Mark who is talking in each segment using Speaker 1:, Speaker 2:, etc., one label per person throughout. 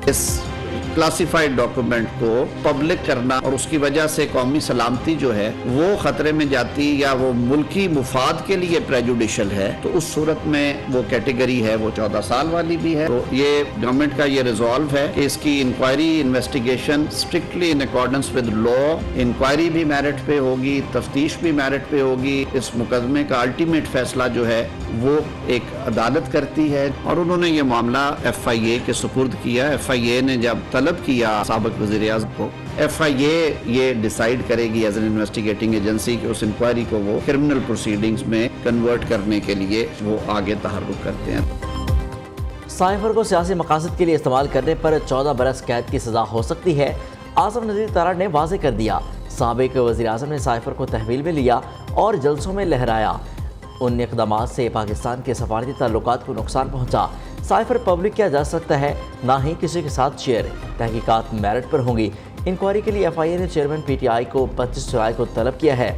Speaker 1: اس classified document کو public کرنا اور اس کی وجہ سے قومی سلامتی جو ہے وہ خطرے میں جاتی یا وہ ملکی مفاد کے لیے پریجوڈیشل ہے، تو اس صورت میں وہ کیٹیگری ہے وہ 14 سال والی بھی ہے۔ تو یہ گورنمنٹ کا یہ ریزولو ہے کہ اس کی inquiry investigation strictly in accordance with law, inquiry بھی میرٹ پہ ہوگی، تفتیش بھی میرٹ پہ ہوگی۔ اس مقدمے کا الٹیمیٹ فیصلہ جو ہے وہ ایک عدالت کرتی ہے، اور انہوں نے یہ معاملہ ایف آئی اے کے سپرد کیا۔ ایف آئی اے نے جب طلب کیا سابق وزیر اعظم کو، ایف آئی اے یہ ڈیسائیڈ کرے گی ایز این انویسٹیگیٹنگ ایجنسی کہ اس انکوائری کو وہ کرمنل پروسیڈنگز میں کنورٹ کرنے کے لیے وہ آگے تحرک کرتے ہیں۔
Speaker 2: سائفر کو سیاسی مقاصد کے لیے استعمال کرنے پر 14 برس قید کی سزا ہو سکتی ہے، اعظم نذیر تارڑ نے واضح کر دیا۔ سابق وزیر اعظم نے سائفر کو تحویل میں لیا اور جلسوں میں لہرایا۔ ان اقدامات سے پاکستان کے سفارتی تعلقات کو نقصان پہنچا۔ سائفر پبلک کیا جا سکتا ہے، نہ ہی کسی کے ساتھ شیئر۔ تحقیقات میرٹ پر ہوں گی۔ انکوائری کے لیے ایف آئی اے نے چیئرمین پی ٹی آئی کو 25 جولائی کو طلب کیا ہے۔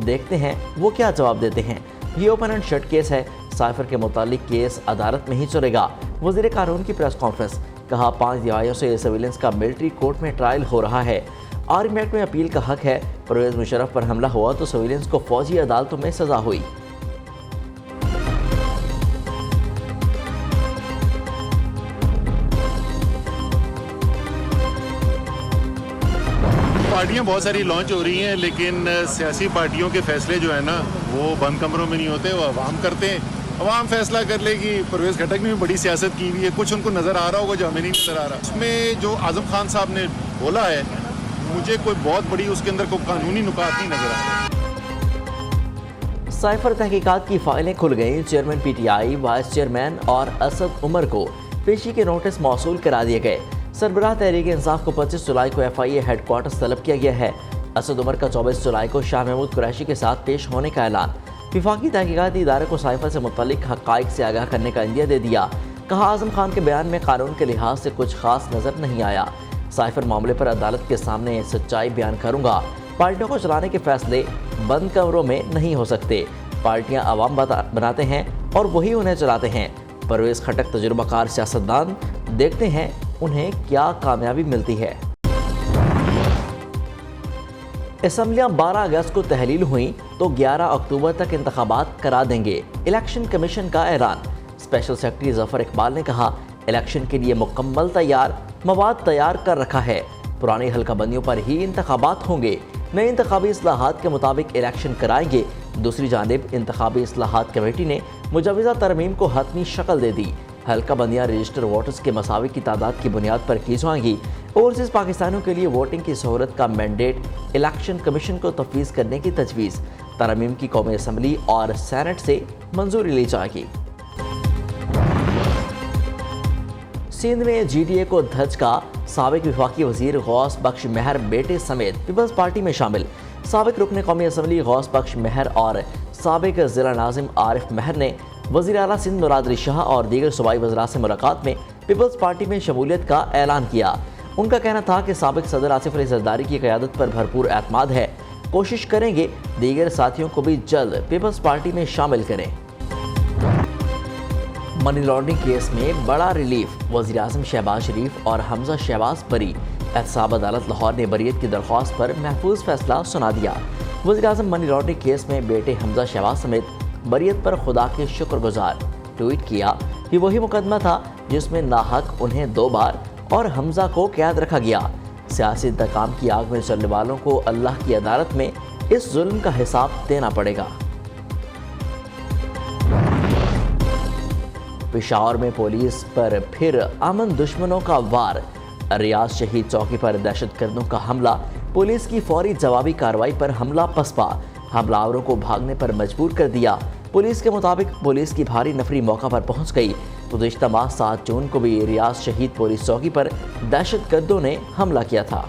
Speaker 2: دیکھتے ہیں وہ کیا جواب دیتے ہیں۔ یہ اوپن اینڈ شٹ کیس ہے۔ سائفر کے متعلق کیس عدالت میں ہی چلے گا۔ وزیر قانون کی پریس کانفرنس، کہا 5 دہائیوں سے سرویلنس کا ملٹری کورٹ میں ٹرائل ہو رہا ہے۔ آرمی ایکٹ میں اپیل کا حق ہے۔ پرویز مشرف پر حملہ ہوا تو سرویلنس کو فوجی عدالتوں میں سزا ہوئی۔
Speaker 3: پارٹیاں بہت ساری لانچ ہو رہی ہیں، لیکن سیاسی پارٹیوں کے فیصلے جو ہیں نا وہ بند کمروں میں نہیں ہوتے، وہ عوام کرتے ہیں۔ عوام فیصلہ کر لے گی۔ پرویز خٹک نے بھی بڑی سیاست کی ہوئی ہے، کچھ ان کو نظر آ رہا ہوگا جو ہمیں نہیں نظر آ رہا۔ اس میں جو اعظم خان صاحب نے بولا ہے، مجھے کوئی بہت بڑی اس کے اندر کوئی قانونی نکات نہیں نظر آ رہا۔
Speaker 2: سائفر تحقیقات کی فائلیں کھل گئیں۔ Chairman P T I, vice chairman اور اسد عمر کو پیشی کے نوٹس موصول کرا دیے گئے۔ سربراہ تحریک انصاف کو 25 جولائی کو ایف آئی اے ہیڈ کوارٹرز طلب کیا گیا ہے۔ اسد عمر کا 24 جولائی کو شاہ محمود قریشی کے ساتھ پیش ہونے کا اعلان۔ وفاقی تحقیقاتی ادارے کو سائفر سے متعلق حقائق سے آگاہ کرنے کا عندیہ دے دیا۔ کہا اعظم خان کے بیان میں قانون کے لحاظ سے کچھ خاص نظر نہیں آیا۔ سائفر معاملے پر عدالت کے سامنے سچائی بیان کروں گا۔ پارٹیوں کو چلانے کے فیصلے بند کمروں میں نہیں ہو سکتے۔ پارٹیاں عوام بناتے ہیں اور وہی انہیں چلاتے ہیں۔ پرویز خٹک تجربہ کار سیاستدان، دیکھتے ہیں انہیں کیا کامیابی ملتی ہے۔ اسمبلیاں 12 اگست کو تحلیل ہوئیں تو 11 اکتوبر تک انتخابات کرا دیں گے۔ الیکشن کمیشن کا اعلان۔ اسپیشل سیکرٹری ظفر اقبال نے کہا الیکشن کے لیے مکمل مواد تیار کر رکھا ہے۔ پرانی حلقہ بندیوں پر ہی انتخابات ہوں گے۔ نئے انتخابی اصلاحات کے مطابق الیکشن کرائیں گے۔ دوسری جانب انتخابی اصلاحات کمیٹی نے مجوزہ ترمیم کو حتمی شکل دے دی۔ حلقہ بندیاں رجسٹر ووٹرز کے مساوی کی تعداد کی بنیاد پر کی جائیں گی۔ اوورسیز پاکستانیوں کے لیے ووٹنگ کی سہولت کا مینڈیٹ الیکشن کمیشن کو تفویض کرنے کی تجویز۔ ترمیم کی قومی اسمبلی اور سینٹ سے منظوری لی جائے گی۔ سندھ میں جی ڈی اے کو دھچکا۔ سابق وفاقی وزیر غوث بخش مہر بیٹے سمیت پیپلز پارٹی میں شامل۔ سابق رکن قومی اسمبلی غوث بخش مہر اور سابق ضلع ناظم عارف مہر نے وزیر اعلیٰ سندھ مراد علی شاہ اور دیگر صوبائی وزراء سے ملاقات میں پیپلز پارٹی میں شمولیت کا اعلان کیا۔ ان کا کہنا تھا کہ سابق صدر آصف علی زرداری کی قیادت پر بھرپور اعتماد ہے۔ کوشش کریں گے دیگر ساتھیوں کو بھی جلد پیپلز پارٹی میں شامل کریں۔ منی لانڈرنگ کیس میں بڑا ریلیف۔ وزیر اعظم شہباز شریف اور حمزہ شہباز بری۔ احتساب عدالت لاہور نے بریت کی درخواست پر محفوظ فیصلہ سنا دیا۔ وزیر اعظم منی لانڈرنگ کیس میں بیٹے حمزہ شہباز سمیت بریت پر خدا کے شکر گزار۔ ٹویٹ کیا کہ وہی مقدمہ تھا جس میں ناحق انہیں 2 بار اور حمزہ کو قید رکھا گیا۔ سیاسی انتقام کی آگ میں چلنے والوں کو اللہ کی عدالت میں اس ظلم کا حساب دینا پڑے گا۔ پشاور میں پولیس پر پھر امن دشمنوں کا وار۔ ریاض شہید چوکی پر دہشت گردوں کا حملہ۔ پولیس کی فوری جوابی کارروائی پر حملہ پسپا۔ حملہ آوروں کو بھاگنے پر مجبور کر دیا۔ پولیس کے مطابق پولیس کی بھاری نفری موقع پر پہنچ گئی۔ گزشتہ ماہ 7 جون کو بھی ریاض شہید پولیس چوکی پر دہشت گردوں نے حملہ کیا تھا۔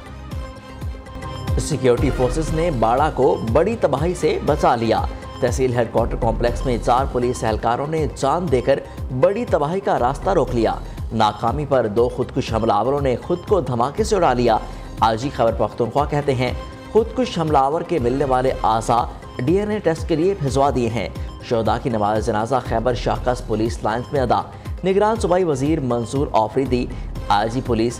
Speaker 2: سیکیورٹی فورسز نے باڑہ کو بڑی تباہی سے بچا لیا۔ تحصیل ہیڈ کوارٹر کمپلیکس میں 4 پولیس اہلکاروں نے جان دے کر بڑی تباہی کا راستہ روک لیا۔ ناکامی پر 2 خودکش حملہ آوروں نے خود کو دھماکے سے اڑا لیا۔ آج ہی خیبر پختونخوا کہتے ہیں خودکش حملہ آور کے ملنے والے اعضاء ڈی این اے ٹیسٹ کے لیے بھجوا دیے ہیں۔ شہداء کی نماز جنازہ خیبر شاخص پولیس لائنز میں ادا۔ نگران صوبائی وزیر منصور آفریدی، آئی جی پولیس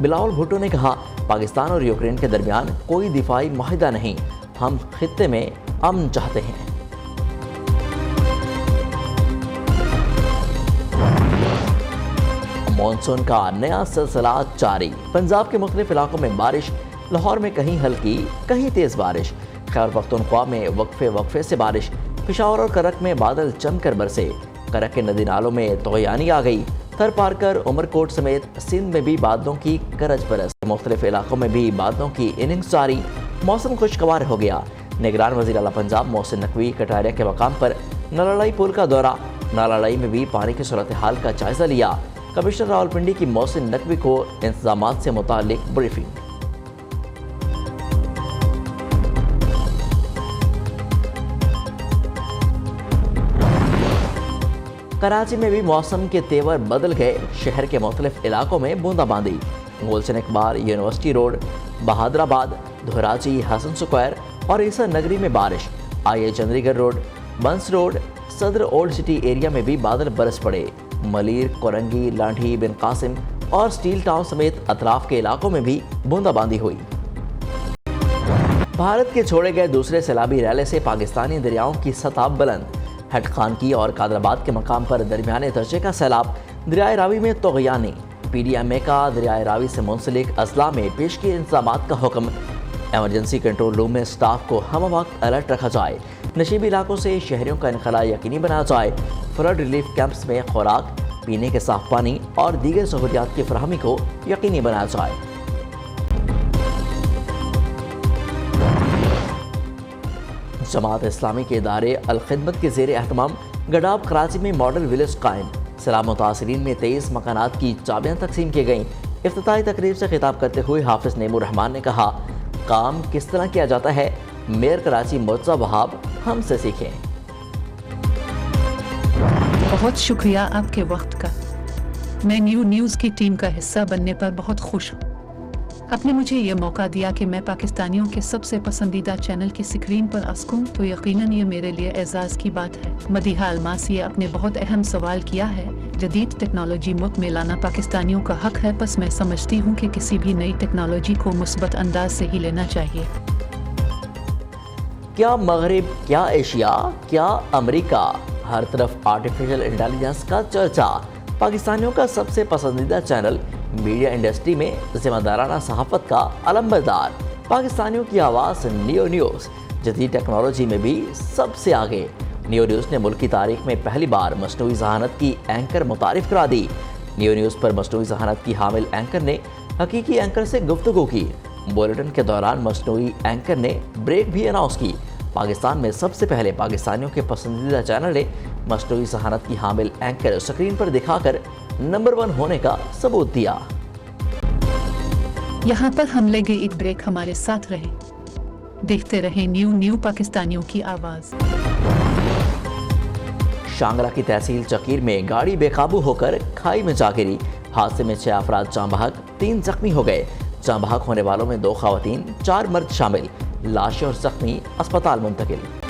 Speaker 2: بلاول بھٹو نے کہا پاکستان اور یوکرین کے درمیان کوئی دفاعی معاہدہ نہیں، ہم خطے میں امن چاہتے ہیں۔ مانسون کا نیا سلسلہ جاری، پنجاب کے مختلف علاقوں میں بارش، لاہور میں کہیں ہلکی کہیں تیز بارش، خیبر پختونخوا میں وقفے سے بارش، پشاور اور کرک میں بادل جم کر برسے، کرک کے ندی نالوں میں طغیانی آ گئی، تھر پار کر عمر کوٹ سمیت سندھ میں بھی بادلوں کی گرج برس، مختلف علاقوں میں بھی بادلوں کی اننگز جاری، موسم خوشگوار ہو گیا۔ نگران وزیر اعلیٰ پنجاب محسن نقوی کٹاریا کے مقام پر نالاڑائی پل کا دورہ، نالاڑائی میں بھی پانی کی صورتحال کا جائزہ لیا، کمشنر راولپنڈی کی محسن نقوی کو انتظامات سے متعلق بریفنگ۔ کراچی میں بھی موسم کے تیور بدل گئے، شہر کے مختلف علاقوں میں بوندا باندی، گلشن اقبال یونیورسٹی روڈ، بہادر آباد، دھوراجی، حسن سکوائر اور عیسیٰ نگری میں بارش، آئی اے چندری گڑھ روڈ، بنس روڈ، صدر اولڈ سٹی ایریا میں بھی بادل برس پڑے، ملیر، کورنگی، لانڈھی، بن قاسم اور سٹیل ٹاؤن سمیت اطراف کے علاقوں میں بھی بوندا باندی ہوئی۔ بھارت کے چھوڑے گئے دوسرے سیلابی ریلے سے پاکستانی دریاؤں کی سطح بلند، ہٹ خانکی اور قادر آباد کے مقام پر درمیانے درجے کا سیلاب، دریائے راوی میں طغیانی، پی ڈی ایم اے کا دریائے راوی سے منسلک اضلاع میں پیشگی انتظامات کا حکم، ایمرجنسی کنٹرول روم میں سٹاف کو ہم وقت الرٹ رکھا جائے، نشیبی علاقوں سے شہریوں کا انخلاء یقینی بنایا جائے، فلڈ ریلیف کیمپس میں خوراک، پینے کے صاف پانی اور دیگر سہولیات کی فراہمی کو یقینی بنایا جائے۔ جماعت اسلامی کے ادارے الخدمت کے زیر اہتمام گڈاب کراچی میں ماڈل ولیج قائم، سیلاب متاثرین میں 23 مکانات کی چابیاں تقسیم کی گئیں۔ افتتاحی تقریب سے خطاب کرتے ہوئے حافظ نعیم الرحمان نے کہا کام کس طرح کیا جاتا ہے، میئر کراچی مرتضیٰ وہاب ہم سے سیکھیں۔
Speaker 4: بہت شکریہ آپ کے وقت کا، میں نیوز کی ٹیم کا حصہ بننے پر بہت خوش ہوں۔ آپ نے مجھے یہ موقع دیا کہ میں پاکستانیوں کے سب سے پسندیدہ چینل کی سکرین پر آ سکوں تو یقیناً یہ میرے لیے اعزاز کی بات ہے۔ مدیحہ الماسی آپ نے بہت اہم سوال کیا ہے، جدید ٹیکنالوجی ملک میں لانا پاکستانیوں کا حق ہے، بس میں سمجھتی ہوں کہ کسی بھی نئی ٹیکنالوجی کو مثبت انداز سے ہی لینا چاہیے۔
Speaker 2: کیا مغرب، کیا ایشیا، کیا امریکہ، ہر طرف آرٹیفیشل انٹیلیجنس کا چرچا، پاکستانیوں کا سب سے پسندیدہ چینل، میڈیا انڈسٹری میں ذمہ دارانہ صحافت کا علمبردار، پاکستانیوں کی آواز نیو نیوز، جدید ٹیکنالوجی میں بھی سب سے آگے۔ نیو نیوز نے ملک کی تاریخ میں پہلی بار مصنوعی ذہانت کی اینکر متعارف کرا دی۔ نیو نیوز پر مصنوعی ذہانت کی حامل اینکر نے حقیقی اینکر سے گفتگو کی، بولیٹن کے دوران مصنوعی اینکر نے بریک بھی اناؤنس کی۔ پاکستان میں سب سے پہلے پاکستانیوں کے پسندیدہ چینل نے مصنوعی ذہانت کی حامل اینکر سکرین پر دکھا کر نمبر 1 ہونے کا ثبوت دیا۔
Speaker 4: یہاں پر ہم لے گئے ایک بریک، ہمارے ساتھ رہیں، دیکھتے رہیں نیو پاکستانیوں کی آواز۔
Speaker 2: شانگلہ کی تحصیل چکیر میں گاڑی بے قابو ہو کر کھائی میں جا گری، حادثے میں 6 افراد جاں بحق، 3 زخمی ہو گئے۔ جاں بحق ہونے والوں میں 2 خواتین، 4 مرد شامل، لاشیں اور زخمی اسپتال منتقل۔